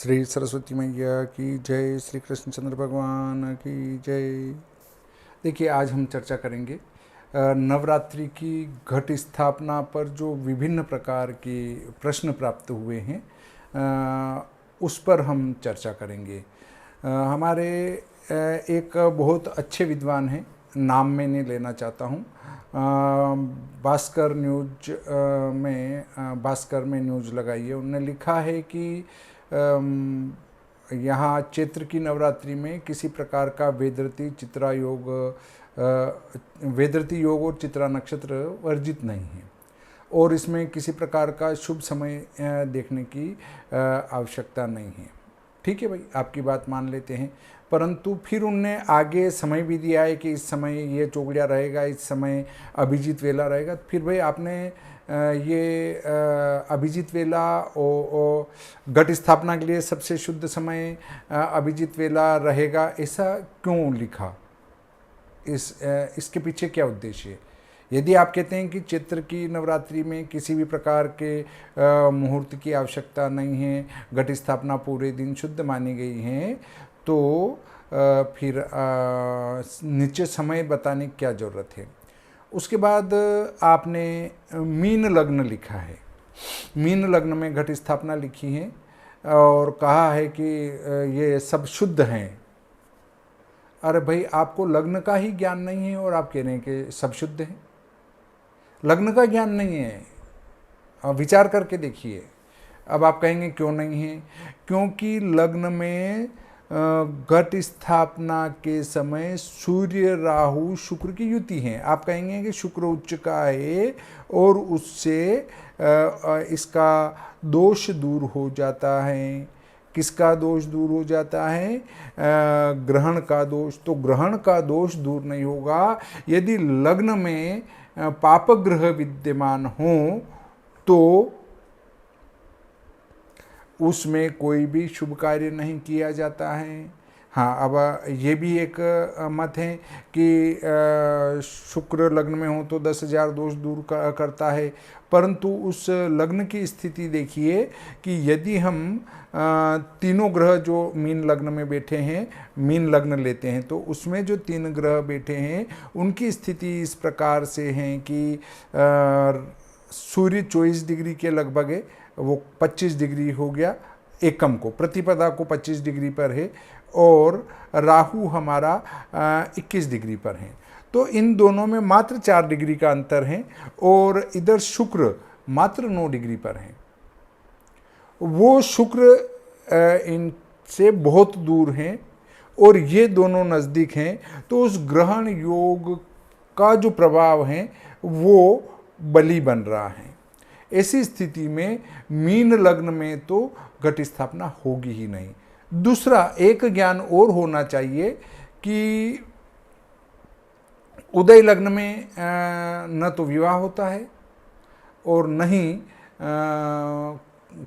श्री सरस्वती मैया की जय, श्री कृष्णचंद्र भगवान की जय। देखिए, आज हम चर्चा करेंगे नवरात्रि की घट स्थापना पर जो विभिन्न प्रकार के प्रश्न प्राप्त हुए हैं, उस पर हम चर्चा करेंगे। हमारे एक बहुत अच्छे विद्वान हैं, नाम मैं नहीं लेना चाहता हूँ, भास्कर न्यूज भास्कर में न्यूज लगाई है। उन्होंने लिखा है कि यहाँ चैत्र की नवरात्रि में किसी प्रकार का वेदरती योग और चित्रा नक्षत्र वर्जित नहीं है और इसमें किसी प्रकार का शुभ समय देखने की आवश्यकता नहीं है। ठीक है भाई, आपकी बात मान लेते हैं, परंतु फिर उनने आगे समय भी दिया है कि इस समय ये चौगड़िया रहेगा, इस समय अभिजीत वेला रहेगा। फिर भाई आपने ये अभिजीत वेला घट स्थापना के लिए सबसे शुद्ध समय अभिजीत वेला रहेगा, ऐसा क्यों लिखा? इसके पीछे क्या उद्देश्य है? यदि आप कहते हैं कि चैत्र की नवरात्रि में किसी भी प्रकार के मुहूर्त की आवश्यकता नहीं है, घट स्थापना पूरे दिन शुद्ध मानी गई है, तो फिर नीचे समय बताने की क्या ज़रूरत है? उसके बाद आपने मीन लग्न लिखा है, मीन लग्न में घट स्थापना लिखी है और कहा है कि ये सब शुद्ध हैं। अरे भाई, आपको लग्न का ही ज्ञान नहीं है और आप कह रहे हैं कि सब शुद्ध हैं। लग्न का ज्ञान नहीं है, विचार करके देखिए। अब आप कहेंगे क्यों नहीं है? क्योंकि लग्न में घट स्थापना के समय सूर्य राहु शुक्र की युति है। आप कहेंगे कि शुक्र उच्च का है और उससे इसका दोष दूर हो जाता है। किसका दोष दूर हो जाता है? ग्रहण का दोष। तो ग्रहण का दोष दूर नहीं होगा यदि लग्न में पाप ग्रह विद्यमान हो, तो उसमें कोई भी शुभ कार्य नहीं किया जाता है। हाँ, अब ये भी एक मत है कि शुक्र लग्न में हो तो 10,000 दोष दूर करता है, परंतु उस लग्न की स्थिति देखिए कि यदि हम तीनों ग्रह जो मीन लग्न में बैठे हैं, मीन लग्न लेते हैं, तो उसमें जो 3 ग्रह बैठे हैं उनकी स्थिति इस प्रकार से है कि सूर्य 24 डिग्री के लगभग है, वो 25 डिग्री हो गया एकम को, प्रतिपदा को 25 डिग्री पर है, और राहु हमारा 21 डिग्री पर है। तो इन दोनों में मात्र 4 डिग्री का अंतर है और इधर शुक्र मात्र 9 डिग्री पर है। वो शुक्र इनसे बहुत दूर हैं और ये दोनों नज़दीक हैं, तो उस ग्रहण योग का जो प्रभाव है वो बली बन रहा है। ऐसी स्थिति में मीन लग्न में तो घट स्थापना होगी ही नहीं। दूसरा एक ज्ञान और होना चाहिए कि उदय लग्न में न तो विवाह होता है और न ही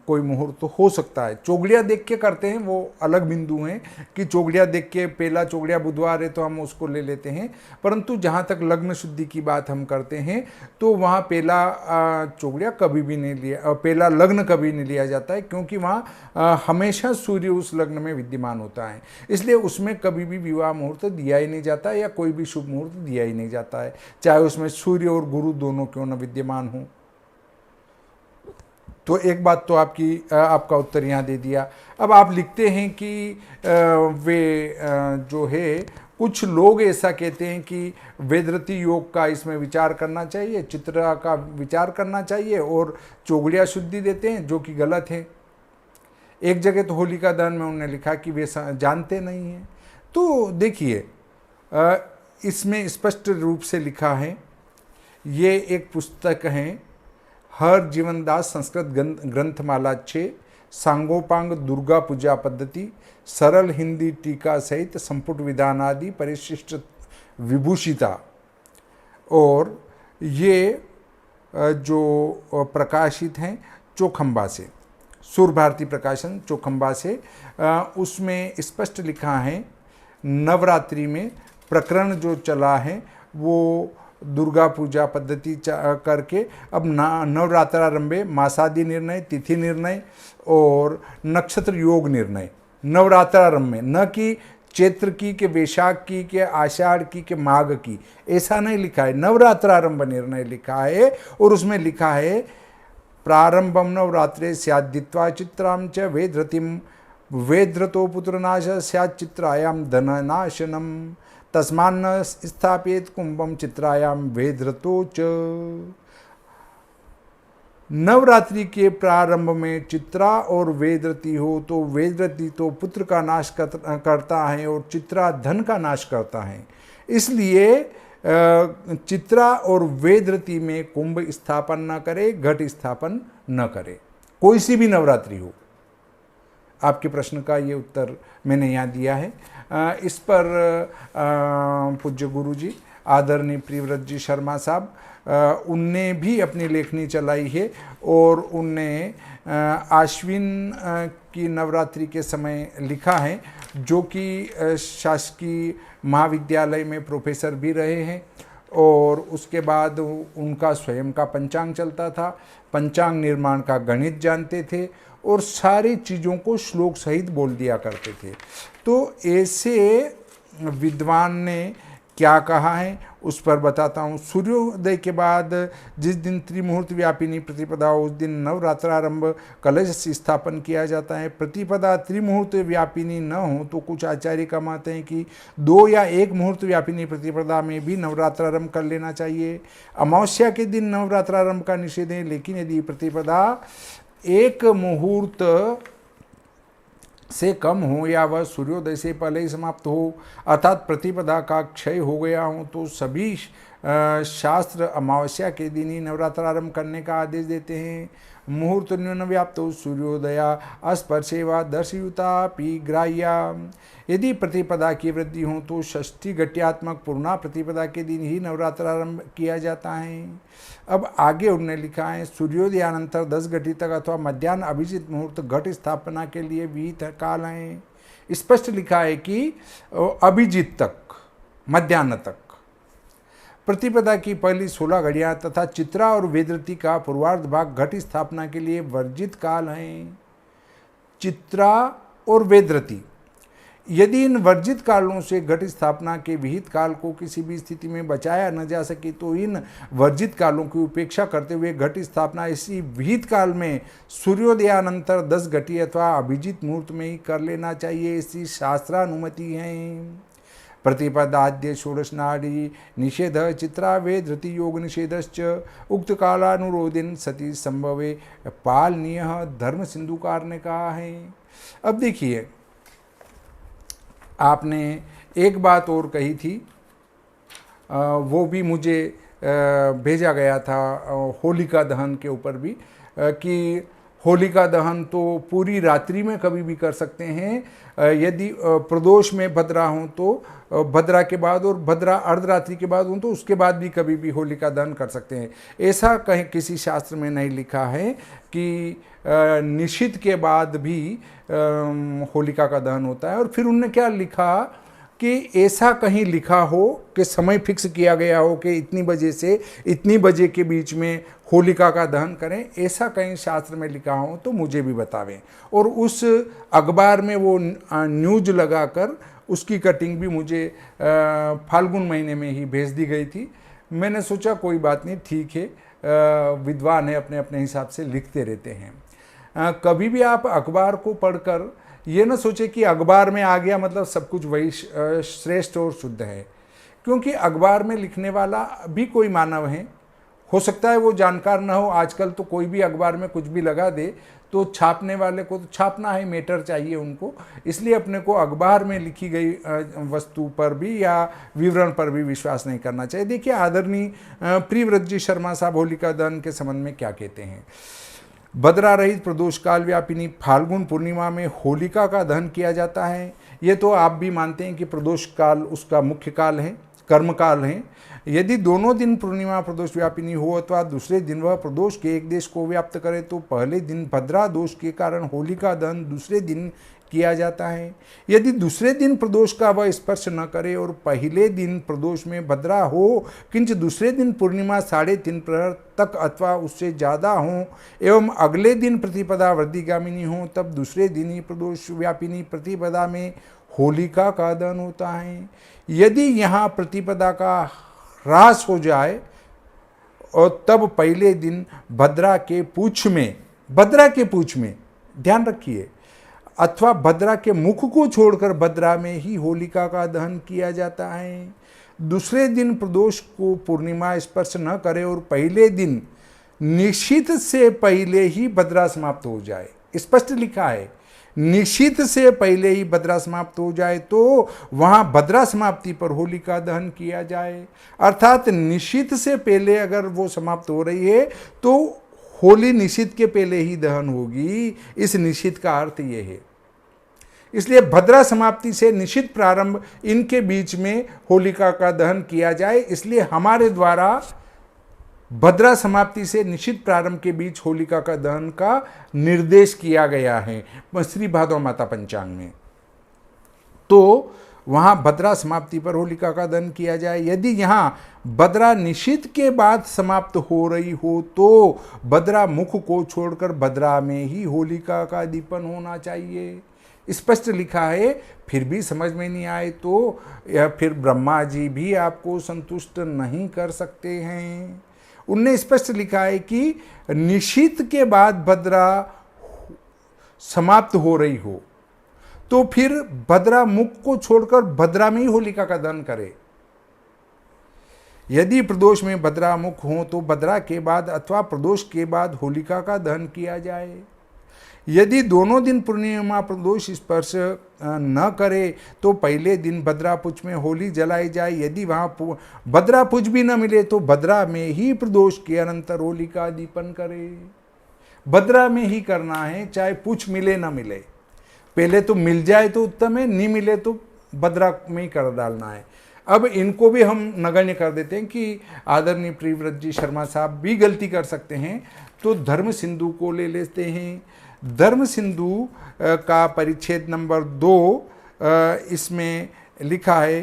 कोई मुहूर्त तो हो सकता है। चौगड़िया देख के करते हैं, वो अलग बिंदु हैं कि चौगड़िया देख के पहला चौगड़िया बुधवार है तो हम उसको ले लेते हैं, परंतु जहाँ तक लग्न शुद्धि की बात हम करते हैं तो वहाँ पहला चौगड़िया कभी भी नहीं लिया, पहला लग्न कभी नहीं लिया जाता है, क्योंकि वहाँ हमेशा सूर्य उस लग्न में विद्यमान होता है। इसलिए उसमें कभी भी विवाह मुहूर्त दिया ही नहीं जाता या कोई भी शुभ मुहूर्त दिया ही नहीं जाता है, चाहे उसमें सूर्य और गुरु दोनों क्यों न विद्यमान हों। तो एक बात तो आपका उत्तर यहाँ दे दिया। अब आप लिखते हैं कि वे जो है, कुछ लोग ऐसा कहते हैं कि वेदरती योग का इसमें विचार करना चाहिए, चित्रा का विचार करना चाहिए और चौगड़िया शुद्धि देते हैं, जो कि गलत है। एक जगह तो होलिका दहन में उन्होंने लिखा कि वे जानते नहीं हैं। तो देखिए, इसमें स्पष्ट रूप से लिखा है, ये एक पुस्तक है हर जीवनदास संस्कृत ग्रंथमाला 6, सांगोपांग दुर्गा पूजा पद्धति, सरल हिंदी टीका सहित संपुट विधान आदि परिशिष्ट विभूषिता। और ये जो प्रकाशित हैं चौखंबा से, सूर्य भारती प्रकाशन चौखंबा से, उसमें स्पष्ट लिखा है नवरात्रि में प्रकरण जो चला है वो दुर्गा पूजा पद्धति करके अब नवरात्रारंभे मासादि निर्णय, तिथि निर्णय और नक्षत्र योग निर्णय नवरात्रारंभ में, न कि चैत्र की के वैशाख की के आषाढ़ की के माघ की, ऐसा नहीं लिखा है। नवरात्रारंभ निर्णय लिखा है और उसमें लिखा है प्रारंभम नवरात्रे स्याद्दित्वा चित्राम च वेदरतिम वेदरतो पुत्रनाश स्यात् चित्रायाम धननाशनम तस्मान्न स्थापित कुंभम चित्रायाम वेदरतो च। नवरात्रि के प्रारंभ में चित्रा और वेदरती हो तो वेदरती तो पुत्र का नाश करता है और चित्रा धन का नाश करता है, इसलिए चित्रा और वेदरती में कुंभ स्थापन न करे, घट स्थापन न करे, कोई सी भी नवरात्रि हो। आपके प्रश्न का ये उत्तर मैंने यहाँ दिया है। इस पर पूज्य गुरु जी आदरणीय प्रियव्रत जी शर्मा साहब उनने भी अपनी लेखनी चलाई है और उनने आश्विन की नवरात्रि के समय लिखा है, जो कि शासकीय महाविद्यालय में प्रोफेसर भी रहे हैं और उसके बाद उनका स्वयं का पंचांग चलता था, पंचांग निर्माण का गणित जानते थे और सारी चीज़ों को श्लोक सहित बोल दिया करते थे। तो ऐसे विद्वान ने क्या कहा है उस पर बताता हूँ। सूर्योदय के बाद जिस दिन त्रिमुहूर्त व्यापिनी प्रतिपदा हो उस दिन नवरात्रारंभ कलश स्थापन किया जाता है। प्रतिपदा त्रिमुहूर्त व्यापिनी न हो तो कुछ आचार्य का मत है कि 2 या 1 मुहूर्त व्यापिनी प्रतिपदा में भी नवरात्रारंभ कर लेना चाहिए। अमावस्या के दिन नवरात्रारंभ का निषेध है, लेकिन यदि प्रतिपदा 1 मुहूर्त से कम हो या वह सूर्योदय से पहले ही समाप्त हो अर्थात प्रतिपदा का क्षय हो गया हो तो सभी शास्त्र अमावस्या के दिन ही नवरात्रारंभ करने का आदेश देते हैं। मुहूर्त न्यून व्याप्तो सूर्योदया अस्पर्शे व दर्शयुतापि ग्राह्या। यदि प्रतिपदा की वृद्धि हो तो षष्ठी घट्यात्मक पूर्णा प्रतिपदा के दिन ही नवरात्रारंभ किया जाता है। अब आगे उन्होंने लिखा है सूर्योदयानंतर 10 घटी तक अथवा मध्याह्न अभिजित मुहूर्त घट स्थापना के लिए विहित काल हैं। स्पष्ट लिखा है कि अभिजित तक, मध्याह्न तक, प्रतिपदा की पहली 16 घड़ियां तथा चित्रा और वेदरती का पूर्वार्ध भाग घट स्थापना के लिए वर्जित काल हैं। चित्रा और वेदरती, यदि इन वर्जित कालों से घट स्थापना के विहित काल को किसी भी स्थिति में बचाया न जा सके तो इन वर्जित कालों की उपेक्षा करते हुए घट स्थापना इसी विहित काल में सूर्योदयानंतर 10 घटी अथवा अभिजित मुहूर्त में ही कर लेना चाहिए, ऐसी शास्त्रानुमति है। प्रतिपदाद्य षोडशनाड़ी निषेध चित्रा वेदरति योग निषेधश्च उक्त कालानुरोधिन सती संभवे पालनीय धर्म सिंधुकार ने कहा है। अब देखिए, आपने एक बात और कही थी, वो भी मुझे भेजा गया था होलिका दहन के ऊपर भी, कि होलिका दहन तो पूरी रात्रि में कभी भी कर सकते हैं, यदि प्रदोष में भद्रा हो तो भद्रा के बाद और भद्रा अर्धरात्रि के बाद हो तो उसके बाद भी कभी भी होलिका दहन कर सकते हैं। ऐसा कहीं किसी शास्त्र में नहीं लिखा है कि निषिद्ध के बाद भी होलिका का दहन होता है। और फिर उन्होंने क्या लिखा कि ऐसा कहीं लिखा हो कि समय फिक्स किया गया हो कि इतनी बजे से इतनी बजे के बीच में होलिका का दहन करें, ऐसा कहीं शास्त्र में लिखा हो तो मुझे भी बतावें। और उस अखबार में वो न्यूज लगाकर उसकी कटिंग भी मुझे फाल्गुन महीने में ही भेज दी गई थी। मैंने सोचा कोई बात नहीं, ठीक है, विद्वान है, अपने अपने हिसाब से लिखते रहते हैं। कभी भी आप अखबार को पढ़कर ये ना सोचे कि अखबार में आ गया मतलब सब कुछ वही श्रेष्ठ और शुद्ध है, क्योंकि अखबार में लिखने वाला भी कोई मानव है, हो सकता है वो जानकार ना हो। आजकल तो कोई भी अखबार में कुछ भी लगा दे, तो छापने वाले को तो छापना है, मैटर चाहिए उनको, इसलिए अपने को अखबार में लिखी गई वस्तु पर भी या विवरण पर भी विश्वास नहीं करना चाहिए। देखिए आदरणीय प्रियव्रत जी शर्मा साहब होलिका दहन के संबंध में क्या कहते हैं। भद्रा रहित प्रदोष काल व्यापिनी फाल्गुन पूर्णिमा में होलिका का दहन किया जाता है। ये तो आप भी मानते हैं कि प्रदोष काल उसका मुख्य काल है, कर्म काल है। यदि दोनों दिन पूर्णिमा प्रदोष व्यापिनी हो अथवा दूसरे दिन वह प्रदोष के एक देश को व्याप्त करे तो पहले दिन भद्रा दोष के कारण होलिका दहन दूसरे दिन किया जाता है। यदि दूसरे दिन प्रदोष का वह स्पर्श न करे और पहले दिन प्रदोष में भद्रा हो किंच दूसरे दिन पूर्णिमा 3:30 प्रहर तक अथवा उससे ज़्यादा हो एवं अगले दिन प्रतिपदा वृद्धिगामिनी हो, तब दूसरे दिन ही प्रदोष व्यापिनी प्रतिपदा में होलिका का दहन होता है। यदि यहाँ प्रतिपदा का ह्रास हो जाए और तब पहले दिन भद्रा के पूछ में ध्यान रखिए, अथवा भद्रा के मुख को छोड़कर भद्रा में ही होलिका का दहन किया जाता है। दूसरे दिन प्रदोष को पूर्णिमा स्पर्श न करे और पहले दिन निश्चित से पहले ही भद्रा समाप्त हो जाए, स्पष्ट लिखा है, निश्चित से पहले ही भद्रा समाप्त हो जाए तो वहां भद्रा समाप्ति पर होलिका दहन किया जाए। अर्थात निश्चित से पहले अगर वो समाप्त हो रही है तो होली निश्चित के पहले ही दहन होगी। इस निश्चित का अर्थ ये है। इसलिए भद्रा समाप्ति से निश्चित प्रारंभ इनके बीच में होलिका का दहन किया जाए। इसलिए हमारे द्वारा भद्रा समाप्ति से निश्चित प्रारंभ के बीच होलिका का दहन का निर्देश किया गया है श्री भादव माता पंचांग में। तो वहां भद्रा समाप्ति पर होलिका का दहन किया जाए। यदि यहाँ भद्रा निश्चित के बाद समाप्त हो रही हो तो भद्रा मुख को छोड़कर भद्रा में ही होलिका का दीपन होना चाहिए। स्पष्ट लिखा है, फिर भी समझ में नहीं आए तो या फिर ब्रह्मा जी भी आपको संतुष्ट नहीं कर सकते हैं। उनने स्पष्ट लिखा है कि निश्चित के बाद भद्रा समाप्त हो रही हो तो फिर भद्रा मुख को छोड़कर भद्रा में ही होलिका का दहन करे। यदि प्रदोष में भद्रा मुख हो तो भद्रा के बाद अथवा प्रदोष के बाद होलिका का दहन किया जाए। यदि दोनों दिन पूर्णिमा प्रदोष स्पर्श न करे तो पहले दिन भद्रापुज में होली जलाई जाए। यदि वहाँ भद्रापुज भी न मिले तो भद्रा में ही प्रदोष के अनंतर होलिका दीपन करे। भद्रा में ही करना है, चाहे पुछ मिले न मिले। पहले तो मिल जाए तो उत्तम है, नहीं मिले तो भद्रा में ही कर डालना है। अब इनको भी हम नगण्य कर देते हैं कि आदरणीय प्रियव्रत जी शर्मा साहब भी गलती कर सकते हैं। तो धर्म सिंधु को ले लेते हैं। धर्म सिंधु का परिच्छेद नंबर 2 इसमें लिखा है,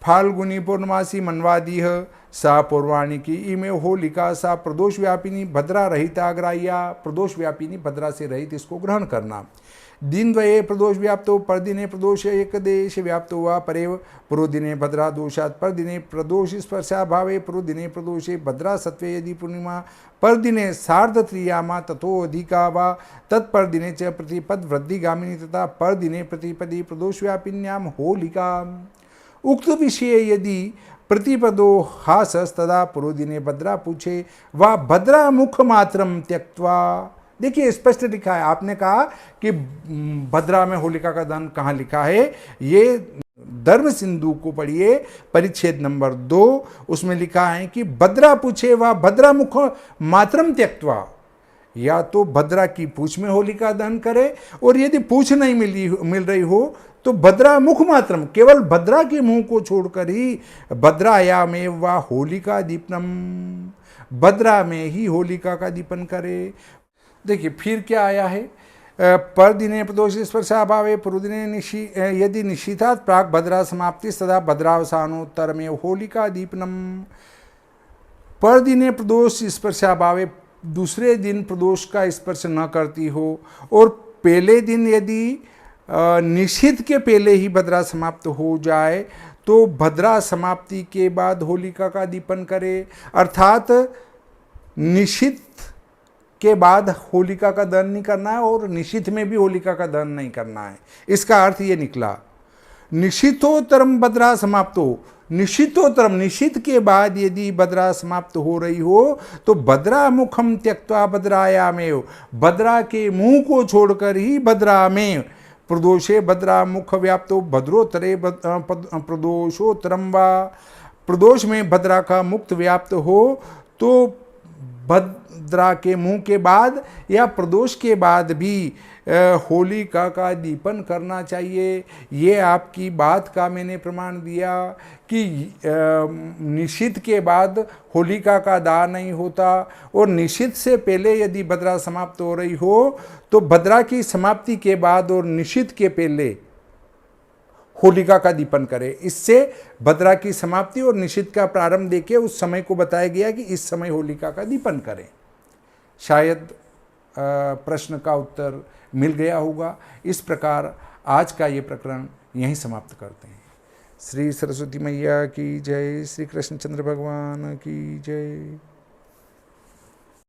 फाल्गुनी पूर्णमासी मनवादीह सा पौर्वाणिकी इमे होलिका सा प्रदोष व्यापिनी भद्रा रहिता ग्राह्या। प्रदोष व्यापिनी भद्रा से रहित, इसको ग्रहण करना। दिन द्वये प्रदोष व्याप्तो परदिने प्रदोष एक देश व्याप्तो वा परेव पुरोदिने भद्रा दोषात् परदिने प्रदोष स्पर्शाभावे पुरोदिने प्रदोषे भद्रा सत्वे यदि पूर्णिमा परदिने सार्धत्रियामा तथोऽधिका वा तत्परदिने च प्रतिपद वृद्धिगामिनी तथा परदिने प्रतिपदी प्रदोष व्यापिन्यां होलिका। उक्त विषये यदि प्रतिपदो हासस तदा पुरोदिने भद्रा पूछे वा भद्रा मुख मात्रम त्यक्त्वा। देखिए स्पष्ट लिखा है। आपने कहा कि भद्रा में होलिका का दहन कहाँ लिखा है, ये धर्म सिंधु को पढ़िए, परिच्छेद नंबर 2, उसमें लिखा है कि भद्रा पूछे व भद्रा मुख मात्रम त्यक्त्वा। या तो भद्रा की पूछ में होलिका दहन करे और यदि पूछ नहीं मिल रही हो तो भद्रा मुख मात्रम, केवल भद्रा के मुंह को छोड़कर ही भद्रायामेव वा होलिका दीपनम, भद्रा में ही होलिका का दीपन करे। देखिए फिर क्या आया है, परदिने प्रदोष स्पर्शाभावे पुरोदिने यदि निशीथात् प्राक भद्रा समाप्ति सदा भद्रावसानोत्तर में होलिका दीपनम। परदिने प्रदोष स्पर्शाभावे, दूसरे दिन प्रदोष का स्पर्श न करती हो और पहले दिन यदि निषिद्ध के पहले ही भद्रा समाप्त हो जाए तो भद्रा समाप्ति के बाद होलिका का दीपन करे। अर्थात निषिद्ध के बाद होलिका का दहन नहीं करना है और निषिद्ध में भी होलिका का दहन नहीं करना है। इसका अर्थ ये निकला, निषिद्धोत्तरम भद्रा समाप्तो, निषिद्धोत्तरम, निषिद्ध के बाद यदि भद्रा समाप्त हो रही हो तो भद्रा मुखम त्यक्त्वा भद्रायामेव, भद्रा के मुंह को छोड़कर ही भद्रा में प्रदोषे भद्रा मुख व्याप्तो भद्रोत्तरे प्रदोषोत्तरम वा। प्रदोष में भद्रा का मुक्त व्याप्त हो तो भद्रा के मुंह के बाद या प्रदोष के बाद भी होलिका का दीपन करना चाहिए। ये आपकी बात का मैंने प्रमाण दिया कि निषिद्ध के बाद होलिका का दाह नहीं होता, और निषिद्ध से पहले यदि भद्रा समाप्त हो रही हो तो भद्रा की समाप्ति के बाद और निषिद्ध के पहले होलिका का दीपन करें। इससे भद्रा की समाप्ति और निषिद्ध का प्रारंभ देके उस समय को बताया गया कि इस समय होलिका का दीपन करें। शायद प्रश्न का उत्तर मिल गया होगा। इस प्रकार आज का ये प्रकरण यहीं समाप्त करते हैं। श्री सरस्वती मैया की जय, श्री कृष्णचंद्र भगवान की जय।